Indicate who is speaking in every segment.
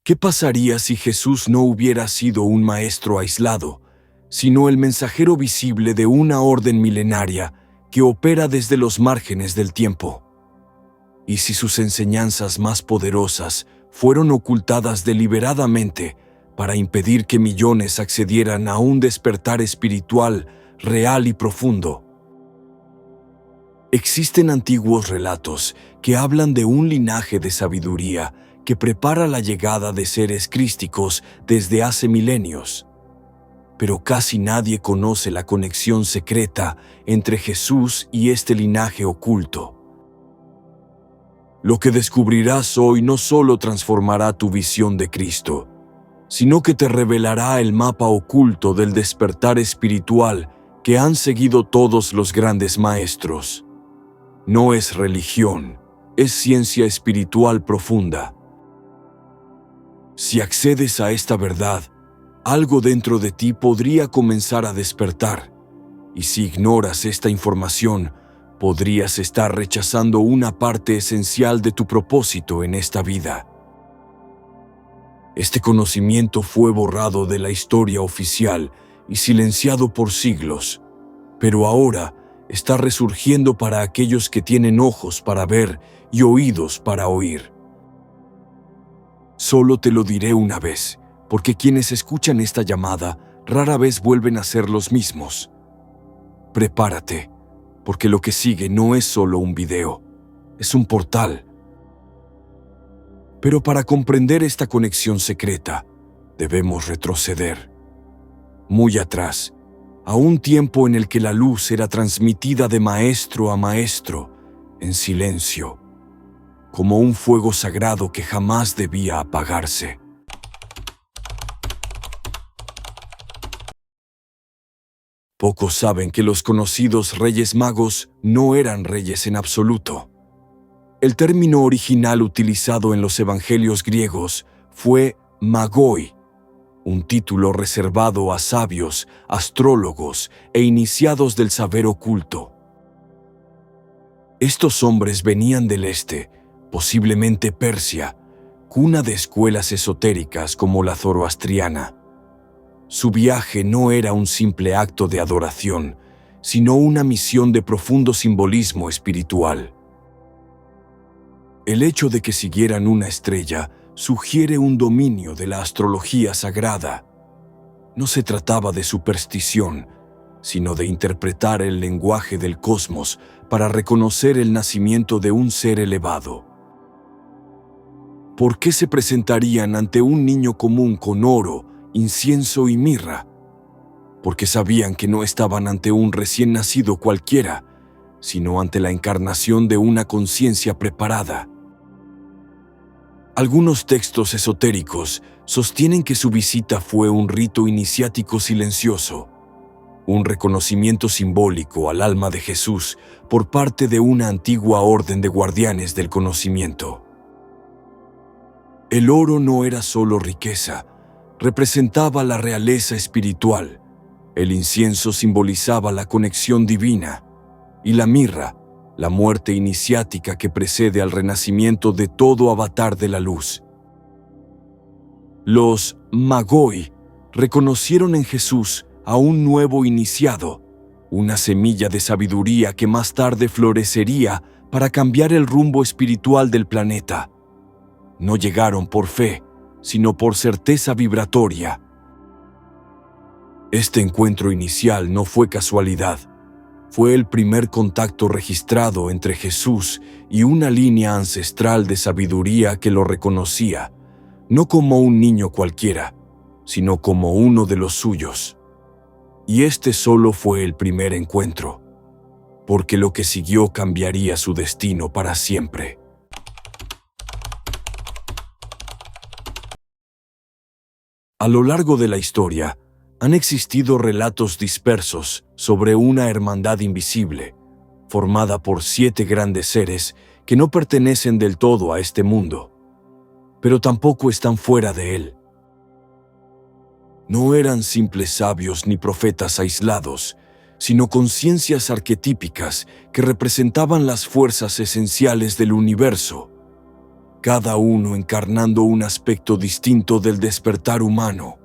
Speaker 1: ¿Qué pasaría si Jesús no hubiera sido un maestro aislado, sino el mensajero visible de una orden milenaria que opera desde los márgenes del tiempo? ¿Y si sus enseñanzas más poderosas fueron ocultadas deliberadamente para impedir que millones accedieran a un despertar espiritual real y profundo? Existen antiguos relatos que hablan de un linaje de sabiduría que prepara la llegada de seres crísticos desde hace milenios. Pero casi nadie conoce la conexión secreta entre Jesús y este linaje oculto. Lo que descubrirás hoy no solo transformará tu visión de Cristo, sino que te revelará el mapa oculto del despertar espiritual que han seguido todos los grandes maestros. No es religión, es ciencia espiritual profunda. Si accedes a esta verdad, algo dentro de ti podría comenzar a despertar, y si ignoras esta información, podrías estar rechazando una parte esencial de tu propósito en esta vida. Este conocimiento fue borrado de la historia oficial y silenciado por siglos, pero ahora está resurgiendo para aquellos que tienen ojos para ver y oídos para oír. Solo te lo diré una vez, porque quienes escuchan esta llamada rara vez vuelven a ser los mismos. Prepárate, porque lo que sigue no es solo un video, es un portal. Pero para comprender esta conexión secreta, debemos retroceder muy atrás, a un tiempo en el que la luz era transmitida de maestro a maestro, en silencio, como un fuego sagrado que jamás debía apagarse. Pocos saben que los conocidos Reyes Magos no eran reyes en absoluto. El término original utilizado en los evangelios griegos fue magoi, un título reservado a sabios, astrólogos e iniciados del saber oculto. Estos hombres venían del este, posiblemente Persia, cuna de escuelas esotéricas como la zoroastriana. Su viaje no era un simple acto de adoración, sino una misión de profundo simbolismo espiritual. El hecho de que siguieran una estrella sugiere un dominio de la astrología sagrada. No se trataba de superstición, sino de interpretar el lenguaje del cosmos para reconocer el nacimiento de un ser elevado. ¿Por qué se presentarían ante un niño común con oro, incienso y mirra? Porque sabían que no estaban ante un recién nacido cualquiera, sino ante la encarnación de una conciencia preparada. Algunos textos esotéricos sostienen que su visita fue un rito iniciático silencioso, un reconocimiento simbólico al alma de Jesús por parte de una antigua orden de guardianes del conocimiento. El oro no era solo riqueza, representaba la realeza espiritual, el incienso simbolizaba la conexión divina, y la mirra, la muerte iniciática que precede al renacimiento de todo avatar de la luz. Los magoi reconocieron en Jesús a un nuevo iniciado, una semilla de sabiduría que más tarde florecería para cambiar el rumbo espiritual del planeta. No llegaron por fe, sino por certeza vibratoria. Este encuentro inicial no fue casualidad. Fue el primer contacto registrado entre Jesús y una línea ancestral de sabiduría que lo reconocía, no como un niño cualquiera, sino como uno de los suyos. Y este solo fue el primer encuentro, porque lo que siguió cambiaría su destino para siempre. A lo largo de la historia, han existido relatos dispersos sobre una hermandad invisible, formada por 7 grandes seres que no pertenecen del todo a este mundo, pero tampoco están fuera de él. No eran simples sabios ni profetas aislados, sino conciencias arquetípicas que representaban las fuerzas esenciales del universo. cada uno encarnando un aspecto distinto del despertar humano.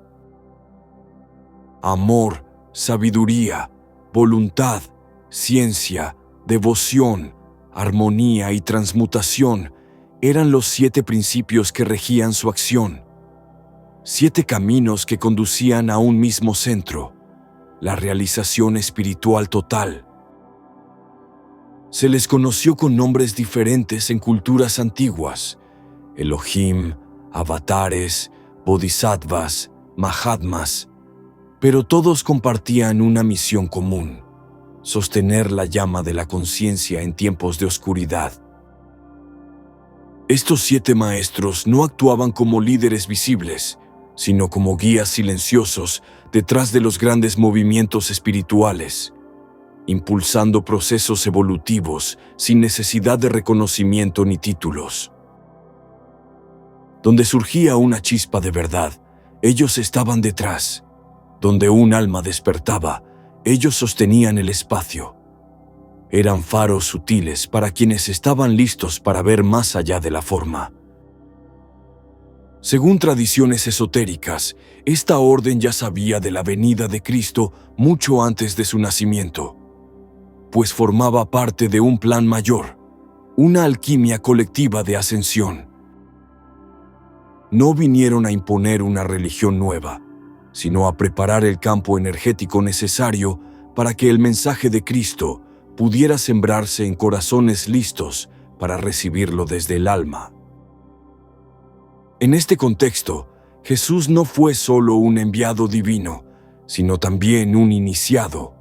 Speaker 1: Amor, sabiduría, voluntad, ciencia, devoción, armonía y transmutación eran los 7 principios que regían su acción. 7 caminos que conducían a un mismo centro, la realización espiritual total. Se les conoció con nombres diferentes en culturas antiguas: Elohim, avatares, bodhisattvas, mahatmas, pero todos compartían una misión común: sostener la llama de la conciencia en tiempos de oscuridad. Estos 7 maestros no actuaban como líderes visibles, sino como guías silenciosos detrás de los grandes movimientos espirituales, impulsando procesos evolutivos sin necesidad de reconocimiento ni títulos. Donde surgía una chispa de verdad, ellos estaban detrás. Donde un alma despertaba, ellos sostenían el espacio. Eran faros sutiles para quienes estaban listos para ver más allá de la forma. Según tradiciones esotéricas, esta orden ya sabía de la venida de Cristo mucho antes de su nacimiento, pues formaba parte de un plan mayor, una alquimia colectiva de ascensión. No vinieron a imponer una religión nueva, sino a preparar el campo energético necesario para que el mensaje de Cristo pudiera sembrarse en corazones listos para recibirlo desde el alma. En este contexto, Jesús no fue solo un enviado divino, sino también un iniciado,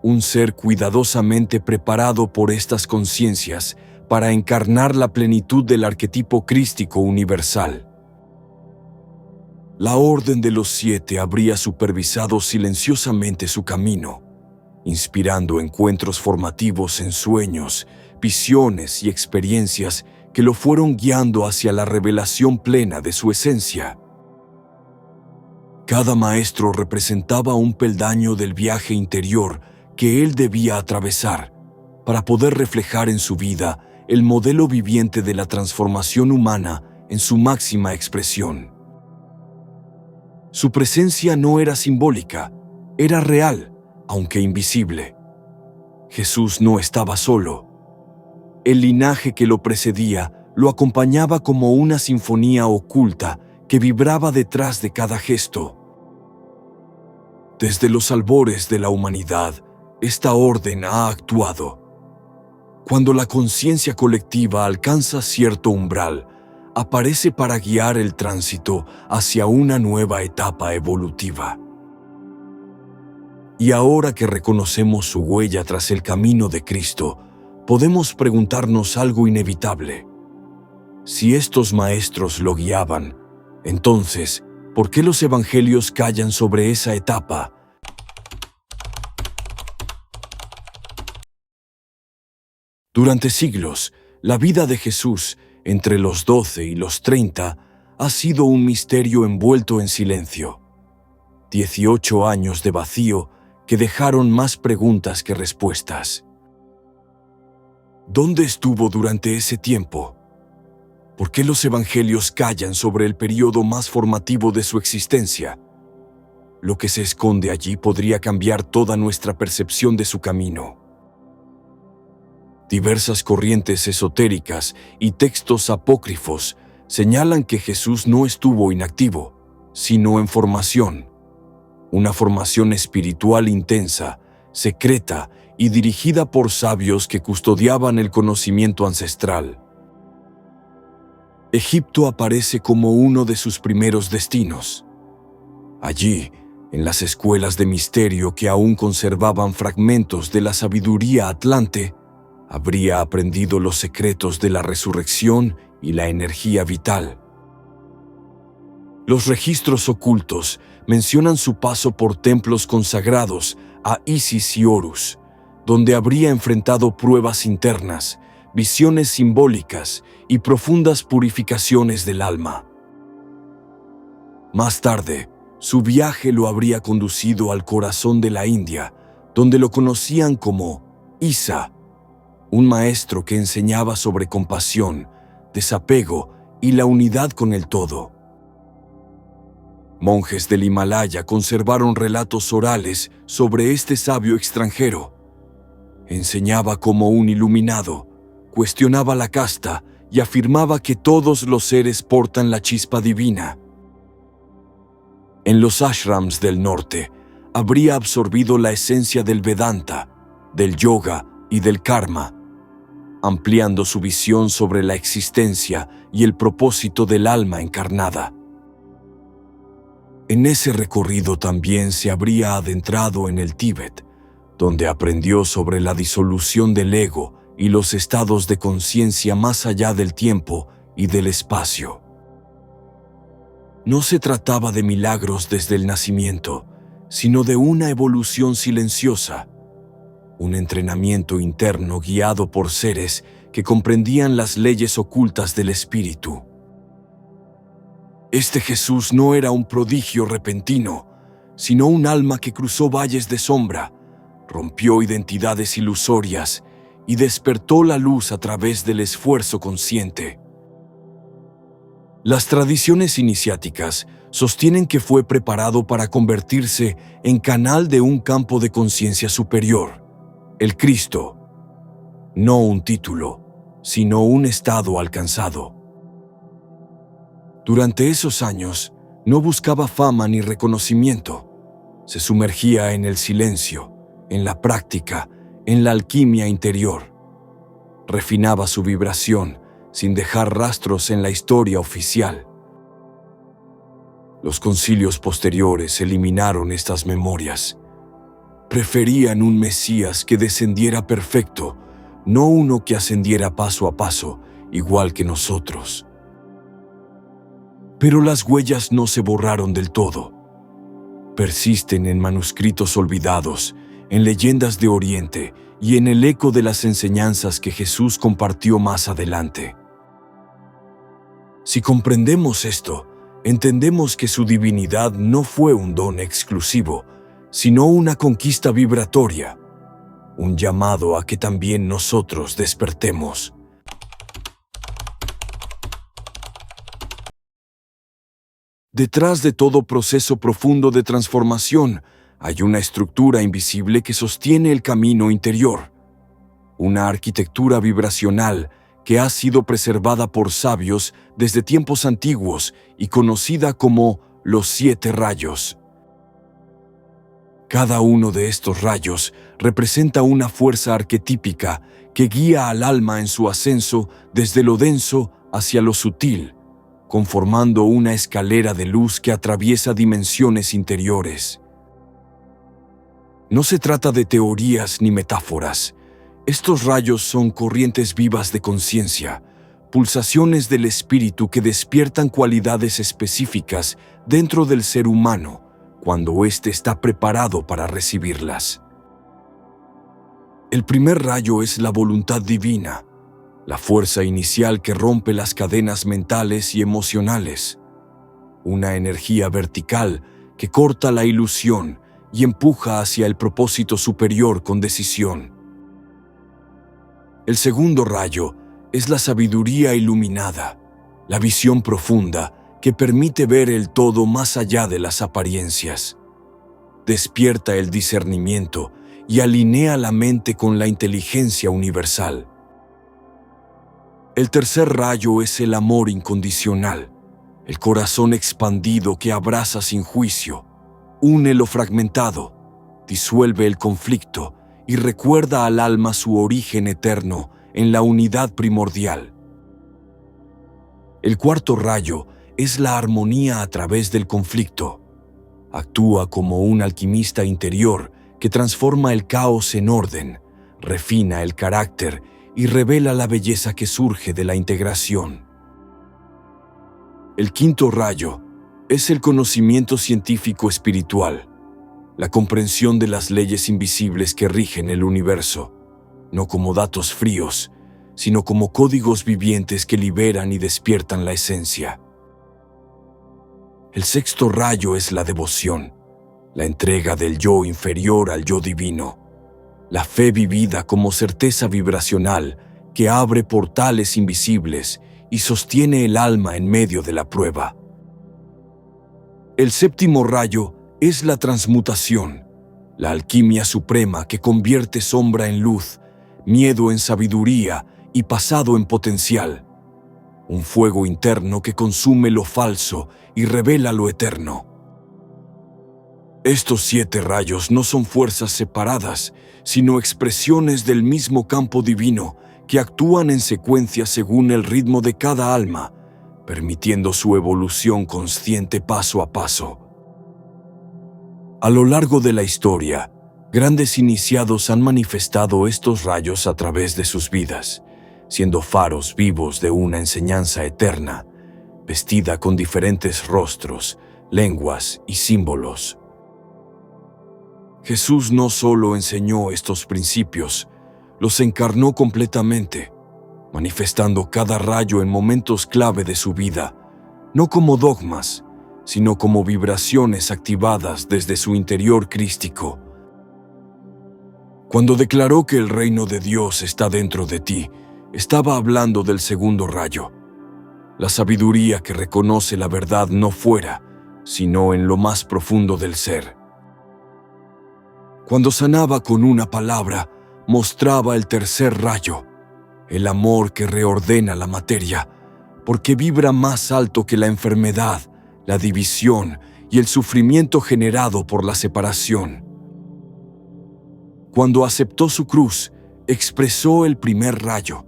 Speaker 1: un ser cuidadosamente preparado por estas conciencias para encarnar la plenitud del arquetipo crístico universal. La Orden de los 7 habría supervisado silenciosamente su camino, inspirando encuentros formativos en sueños, visiones y experiencias que lo fueron guiando hacia la revelación plena de su esencia. Cada maestro representaba un peldaño del viaje interior que él debía atravesar para poder reflejar en su vida el modelo viviente de la transformación humana en su máxima expresión. Su presencia no era simbólica, era real, aunque invisible. Jesús no estaba solo. El linaje que lo precedía lo acompañaba como una sinfonía oculta que vibraba detrás de cada gesto. Desde los albores de la humanidad, esta orden ha actuado. Cuando la conciencia colectiva alcanza cierto umbral, aparece para guiar el tránsito hacia una nueva etapa evolutiva. Y ahora que reconocemos su huella tras el camino de Cristo, podemos preguntarnos algo inevitable. Si estos maestros lo guiaban, entonces, ¿por qué los evangelios callan sobre esa etapa? Durante siglos, la vida de Jesús, entre los 12 y los 30, ha sido un misterio envuelto en silencio. 18 años de vacío que dejaron más preguntas que respuestas. ¿Dónde estuvo durante ese tiempo? ¿Por qué los evangelios callan sobre el periodo más formativo de su existencia? Lo que se esconde allí podría cambiar toda nuestra percepción de su camino. Diversas corrientes esotéricas y textos apócrifos señalan que Jesús no estuvo inactivo, sino en formación. Una formación espiritual intensa, secreta y dirigida por sabios que custodiaban el conocimiento ancestral. Egipto aparece como uno de sus primeros destinos. Allí, en las escuelas de misterio que aún conservaban fragmentos de la sabiduría atlante, habría aprendido los secretos de la resurrección y la energía vital. Los registros ocultos mencionan su paso por templos consagrados a Isis y Horus, donde habría enfrentado pruebas internas, visiones simbólicas y profundas purificaciones del alma. Más tarde, su viaje lo habría conducido al corazón de la India, donde lo conocían como Isa, un maestro que enseñaba sobre compasión, desapego y la unidad con el todo. Monjes del Himalaya conservaron relatos orales sobre este sabio extranjero. Enseñaba como un iluminado, cuestionaba la casta y afirmaba que todos los seres portan la chispa divina. En los ashrams del norte, habría absorbido la esencia del Vedanta, del yoga y del karma, ampliando su visión sobre la existencia y el propósito del alma encarnada. En ese recorrido también se habría adentrado en el Tíbet, donde aprendió sobre la disolución del ego y los estados de conciencia más allá del tiempo y del espacio. No se trataba de milagros desde el nacimiento, sino de una evolución silenciosa, un entrenamiento interno guiado por seres que comprendían las leyes ocultas del espíritu. Este Jesús no era un prodigio repentino, sino un alma que cruzó valles de sombra, rompió identidades ilusorias y despertó la luz a través del esfuerzo consciente. Las tradiciones iniciáticas sostienen que fue preparado para convertirse en canal de un campo de conciencia superior, el Cristo, no un título, sino un estado alcanzado. Durante esos años, no buscaba fama ni reconocimiento. Se sumergía en el silencio, en la práctica, en la alquimia interior. Refinaba su vibración sin dejar rastros en la historia oficial. Los concilios posteriores eliminaron estas memorias. Preferían un Mesías que descendiera perfecto, no uno que ascendiera paso a paso, igual que nosotros. Pero las huellas no se borraron del todo. Persisten en manuscritos olvidados, en leyendas de Oriente y en el eco de las enseñanzas que Jesús compartió más adelante. Si comprendemos esto, entendemos que su divinidad no fue un don exclusivo, sino una conquista vibratoria, un llamado a que también nosotros despertemos. Detrás de todo proceso profundo de transformación, hay una estructura invisible que sostiene el camino interior, una arquitectura vibracional que ha sido preservada por sabios desde tiempos antiguos y conocida como los 7 rayos. Cada uno de estos rayos representa una fuerza arquetípica que guía al alma en su ascenso desde lo denso hacia lo sutil, conformando una escalera de luz que atraviesa dimensiones interiores. No se trata de teorías ni metáforas. Estos rayos son corrientes vivas de conciencia, pulsaciones del espíritu que despiertan cualidades específicas dentro del ser humano cuando éste está preparado para recibirlas. El primer rayo es la voluntad divina, la fuerza inicial que rompe las cadenas mentales y emocionales, una energía vertical que corta la ilusión y empuja hacia el propósito superior con decisión. El segundo rayo es la sabiduría iluminada, la visión profunda que permite ver el todo más allá de las apariencias. Despierta el discernimiento y alinea la mente con la inteligencia universal. El tercer rayo es el amor incondicional, el corazón expandido que abraza sin juicio, une lo fragmentado, disuelve el conflicto y recuerda al alma su origen eterno en la unidad primordial. El cuarto rayo es la armonía a través del conflicto. Actúa como un alquimista interior que transforma el caos en orden, refina el carácter y revela la belleza que surge de la integración. El quinto rayo es el conocimiento científico espiritual, la comprensión de las leyes invisibles que rigen el universo, no como datos fríos, sino como códigos vivientes que liberan y despiertan la esencia. El sexto rayo es la devoción, la entrega del yo inferior al yo divino, la fe vivida como certeza vibracional que abre portales invisibles y sostiene el alma en medio de la prueba. El séptimo rayo es la transmutación, la alquimia suprema que convierte sombra en luz, miedo en sabiduría y pasado en potencial. Un fuego interno que consume lo falso y revela lo eterno. Estos 7 rayos no son fuerzas separadas, sino expresiones del mismo campo divino que actúan en secuencia según el ritmo de cada alma, permitiendo su evolución consciente paso a paso. A lo largo de la historia, grandes iniciados han manifestado estos rayos a través de sus vidas, siendo faros vivos de una enseñanza eterna, vestida con diferentes rostros, lenguas y símbolos. Jesús no solo enseñó estos principios, los encarnó completamente, manifestando cada rayo en momentos clave de su vida, no como dogmas, sino como vibraciones activadas desde su interior crístico. Cuando declaró que el reino de Dios está dentro de ti, estaba hablando del segundo rayo, la sabiduría que reconoce la verdad no fuera, sino en lo más profundo del ser. Cuando sanaba con una palabra, mostraba el tercer rayo, el amor que reordena la materia, porque vibra más alto que la enfermedad, la división y el sufrimiento generado por la separación. Cuando aceptó su cruz, expresó el primer rayo,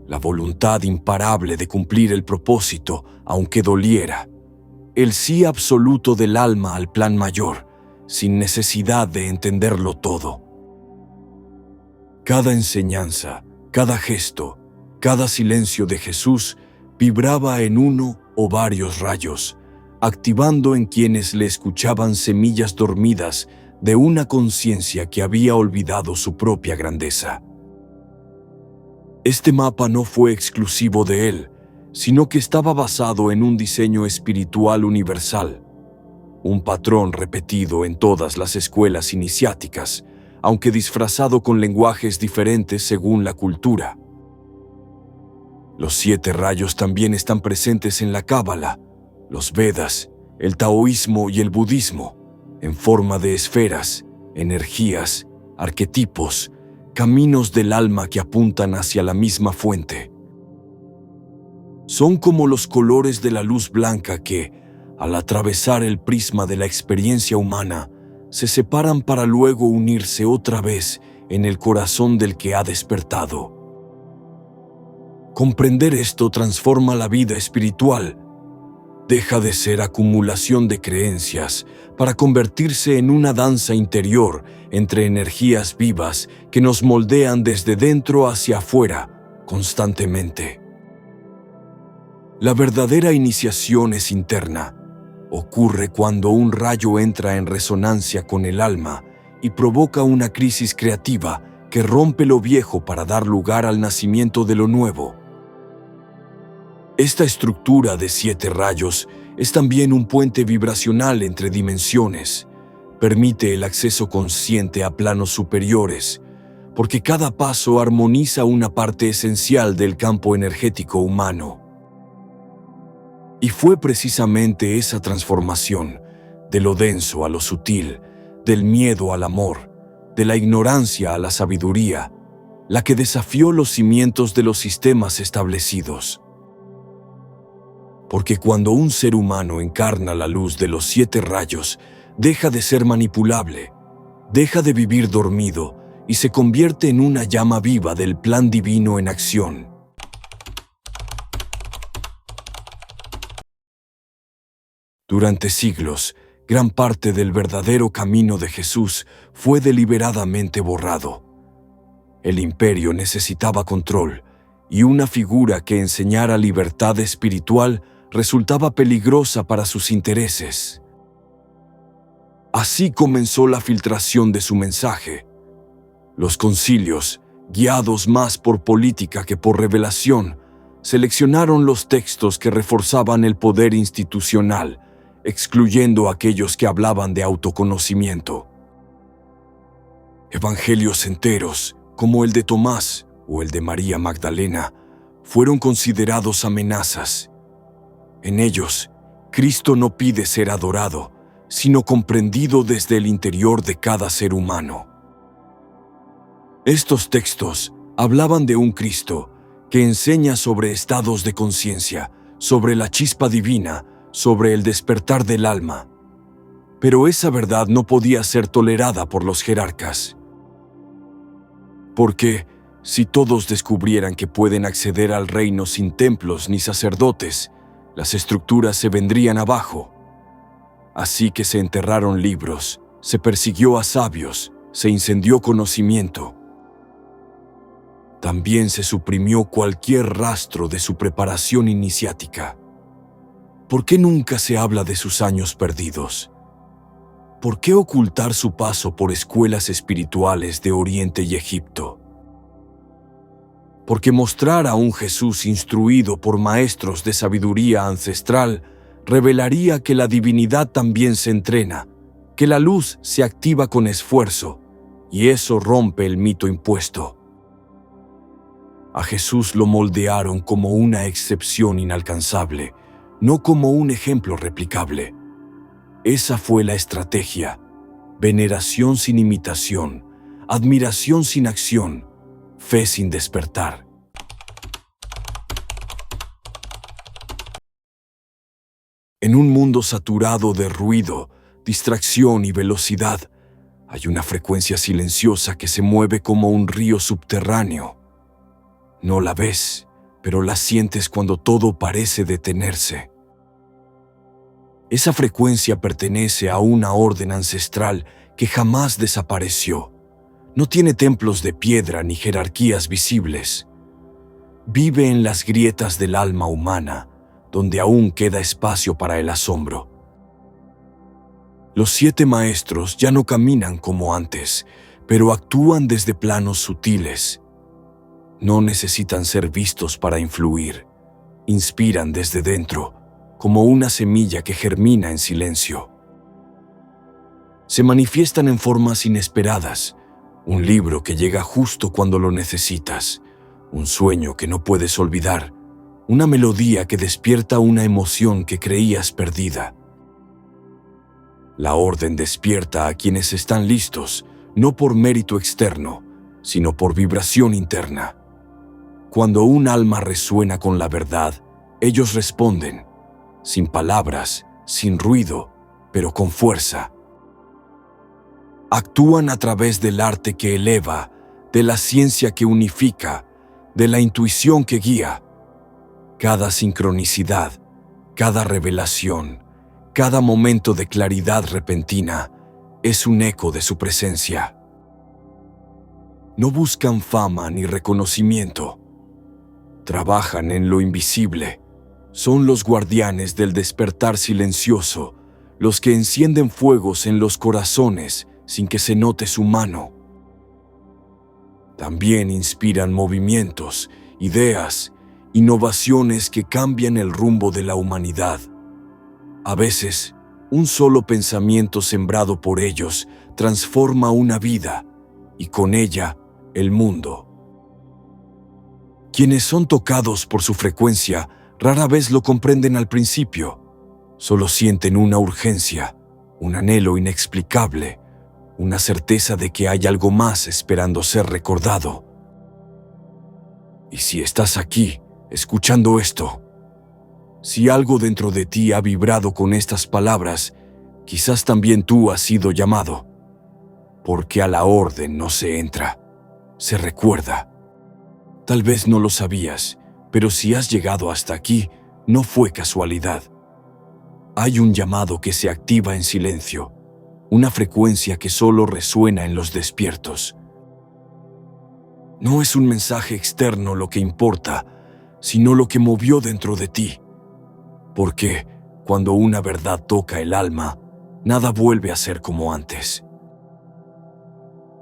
Speaker 1: la voluntad imparable de cumplir el propósito, aunque doliera, el sí absoluto del alma al plan mayor, sin necesidad de entenderlo todo. Cada enseñanza, cada gesto, cada silencio de Jesús vibraba en uno o varios rayos, activando en quienes le escuchaban semillas dormidas de una conciencia que había olvidado su propia grandeza. Este mapa no fue exclusivo de él, sino que estaba basado en un diseño espiritual universal, un patrón repetido en todas las escuelas iniciáticas, aunque disfrazado con lenguajes diferentes según la cultura. Los 7 rayos también están presentes en la Cábala, los Vedas, el taoísmo y el budismo, en forma de esferas, energías, arquetipos, caminos del alma que apuntan hacia la misma fuente. Son como los colores de la luz blanca que, al atravesar el prisma de la experiencia humana, se separan para luego unirse otra vez en el corazón del que ha despertado. Comprender esto transforma la vida espiritual. Deja de ser acumulación de creencias para convertirse en una danza interior entre energías vivas que nos moldean desde dentro hacia afuera constantemente. La verdadera iniciación es interna. Ocurre cuando un rayo entra en resonancia con el alma y provoca una crisis creativa que rompe lo viejo para dar lugar al nacimiento de lo nuevo. Esta estructura de 7 rayos es también un puente vibracional entre dimensiones. Permite el acceso consciente a planos superiores, porque cada paso armoniza una parte esencial del campo energético humano. Y fue precisamente esa transformación, de lo denso a lo sutil, del miedo al amor, de la ignorancia a la sabiduría, la que desafió los cimientos de los sistemas establecidos. Porque cuando un ser humano encarna la luz de los 7 rayos, deja de ser manipulable, deja de vivir dormido y se convierte en una llama viva del plan divino en acción. Durante siglos, gran parte del verdadero camino de Jesús fue deliberadamente borrado. El imperio necesitaba control, y una figura que enseñara libertad espiritual resultaba peligrosa para sus intereses. Así comenzó la filtración de su mensaje. Los concilios, guiados más por política que por revelación, seleccionaron los textos que reforzaban el poder institucional, excluyendo a aquellos que hablaban de autoconocimiento. Evangelios enteros, como el de Tomás o el de María Magdalena, fueron considerados amenazas. En ellos, Cristo no pide ser adorado, sino comprendido desde el interior de cada ser humano. Estos textos hablaban de un Cristo que enseña sobre estados de conciencia, sobre la chispa divina, sobre el despertar del alma. Pero esa verdad no podía ser tolerada por los jerarcas. Porque, si todos descubrieran que pueden acceder al reino sin templos ni sacerdotes, las estructuras se vendrían abajo. Así que se enterraron libros, se persiguió a sabios, se incendió conocimiento. También se suprimió cualquier rastro de su preparación iniciática. ¿Por qué nunca se habla de sus años perdidos? ¿Por qué ocultar su paso por escuelas espirituales de Oriente y Egipto? Porque mostrar a un Jesús instruido por maestros de sabiduría ancestral revelaría que la divinidad también se entrena, que la luz se activa con esfuerzo, y eso rompe el mito impuesto. A Jesús lo moldearon como una excepción inalcanzable, no como un ejemplo replicable. Esa fue la estrategia: veneración sin imitación, admiración sin acción, fe sin despertar. En un mundo saturado de ruido, distracción y velocidad, hay una frecuencia silenciosa que se mueve como un río subterráneo. No la ves, pero la sientes cuando todo parece detenerse. Esa frecuencia pertenece a una orden ancestral que jamás desapareció. No tiene templos de piedra ni jerarquías visibles. Vive en las grietas del alma humana, donde aún queda espacio para el asombro. Los 7 maestros ya no caminan como antes, pero actúan desde planos sutiles. No necesitan ser vistos para influir. Inspiran desde dentro, como una semilla que germina en silencio. Se manifiestan en formas inesperadas, un libro que llega justo cuando lo necesitas, un sueño que no puedes olvidar, una melodía que despierta una emoción que creías perdida. La orden despierta a quienes están listos, no por mérito externo, sino por vibración interna. Cuando un alma resuena con la verdad, ellos responden, sin palabras, sin ruido, pero con fuerza. Actúan a través del arte que eleva, de la ciencia que unifica, de la intuición que guía. Cada sincronicidad, cada revelación, cada momento de claridad repentina es un eco de su presencia. No buscan fama ni reconocimiento. Trabajan en lo invisible. Son los guardianes del despertar silencioso, los que encienden fuegos en los corazones sin que se note su mano. También inspiran movimientos, ideas, innovaciones que cambian el rumbo de la humanidad. A veces, un solo pensamiento sembrado por ellos transforma una vida y con ella el mundo. Quienes son tocados por su frecuencia rara vez lo comprenden al principio. Solo sienten una urgencia, un anhelo inexplicable, una certeza de que hay algo más esperando ser recordado. Y si estás aquí, escuchando esto, si algo dentro de ti ha vibrado con estas palabras, quizás también tú has sido llamado. Porque a la orden no se entra, se recuerda. Tal vez no lo sabías, pero si has llegado hasta aquí, no fue casualidad. Hay un llamado que se activa en silencio, una frecuencia que solo resuena en los despiertos. No es un mensaje externo lo que importa, sino lo que movió dentro de ti. Porque cuando una verdad toca el alma, nada vuelve a ser como antes.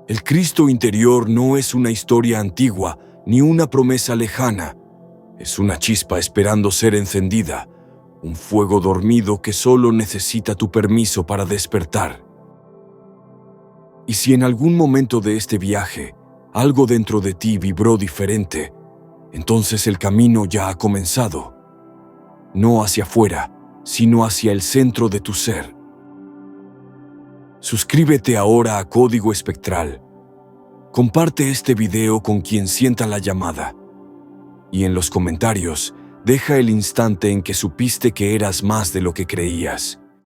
Speaker 1: El Cristo interior no es una historia antigua ni una promesa lejana. Es una chispa esperando ser encendida, un fuego dormido que solo necesita tu permiso para despertar. Y si en algún momento de este viaje algo dentro de ti vibró diferente, entonces el camino ya ha comenzado. No hacia afuera, sino hacia el centro de tu ser. Suscríbete ahora a Código Espectral. Comparte este video con quien sienta la llamada. Y en los comentarios, deja el instante en que supiste que eras más de lo que creías.